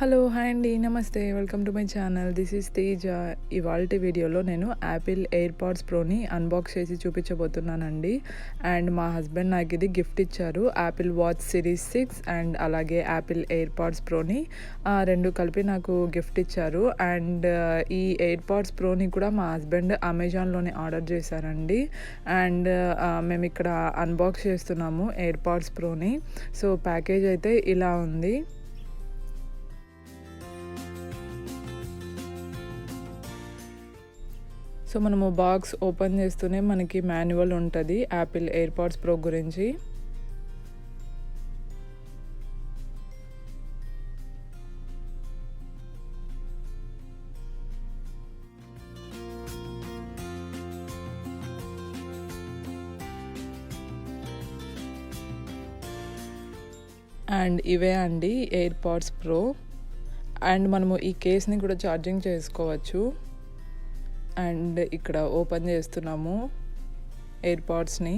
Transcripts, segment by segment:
Hello hi అండి, నమస్తే, welcome to my channel. This is Teja. ఇవాల్టి వీడియోలో నేను యాపిల్ ఎయిర్పాడ్స్ ప్రోని అన్బాక్స్ చేసి చూపించబోతున్నానండి. అండ్ మా హస్బెండ్ నాకు ఇది గిఫ్ట్ ఇచ్చారు, యాపిల్ వాచ్ సిరీస్ 6 అండ్ అలాగే యాపిల్ ఎయిర్పాడ్స్ ప్రోని రెండు కలిపి నాకు గిఫ్ట్ ఇచ్చారు. అండ్ ఈ ఎయిర్పాడ్స్ ప్రోని కూడా మా హస్బెండ్ అమెజాన్లోనే ఆర్డర్ చేశారండి. అండ్ మేము ఇక్కడ అన్బాక్స్ చేస్తున్నాము ఎయిర్పాడ్స్ ప్రోని. సో ప్యాకేజ్ అయితే ఇలా ఉంది. సో మనము బాక్స్ ఓపెన్ చేస్తూనే మనకి మాన్యువల్ ఉంటుంది యాపిల్ ఎయిర్పాడ్స్ ప్రో గురించి. అండ్ ఇవే అండి ఎయిర్పాడ్స్ ప్రో. అండ్ మనము ఈ కేస్ని కూడా ఛార్జింగ్ చేసుకోవచ్చు. అండ్ ఇక్కడ ఓపెన్ చేస్తున్నాము ఎయిర్పాడ్స్ని.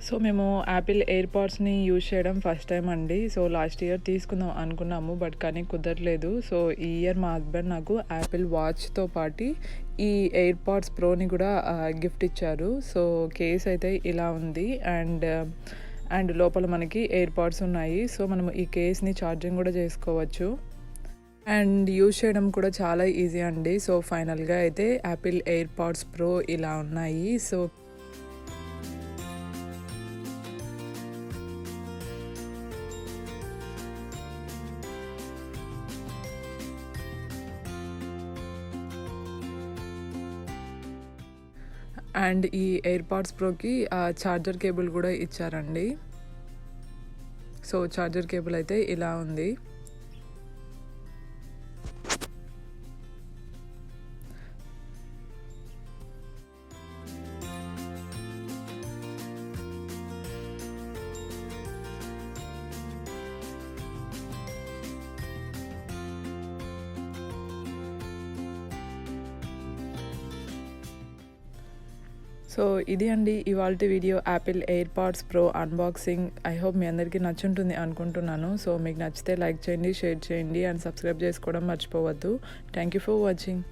సో మేము యాపిల్ ఎయిర్పాడ్స్ని యూజ్ చేయడం ఫస్ట్ టైం అండి. సో లాస్ట్ ఇయర్ తీసుకుందాం అనుకున్నాము, బట్ కానీ కుదరలేదు. సో ఈ ఇయర్ మా హస్బెండ్ నాకు యాపిల్ వాచ్తో పాటు ఈ ఎయిర్పాడ్స్ ప్రోని కూడా గిఫ్ట్ ఇచ్చారు. సో కేస్ అయితే ఇలా ఉంది. అండ్ లోపల మనకి ఎయిర్పాడ్స్ ఉన్నాయి. సో మనము ఈ కేస్ని ఛార్జింగ్ కూడా చేసుకోవచ్చు. అండ్ యూజ్ చేయడం కూడా చాలా ఈజీ అండి. సో ఫైనల్గా అయితే యాపిల్ ఎయిర్పాడ్స్ ప్రో ఇలా ఉన్నాయి. సో అండ్ ఈ ఎయిర్పాడ్స్ ప్రోకి ఛార్జర్ కేబుల్ కూడా ఇచ్చారండి. సో ఛార్జర్ కేబుల్ అయితే ఇలా ఉంది. సో ఇది అండి ఇవాల్టి video, Apple AirPods Pro unboxing. I hope మీ అందరికీ నచ్చుంటుంది అనుకుంటున్నాను. సో మీకు నచ్చితే లైక్ చేయండి, షేర్ చేయండి అండ్ సబ్స్క్రైబ్ చేసుకోవడం మర్చిపోవద్దు. Thank you for watching.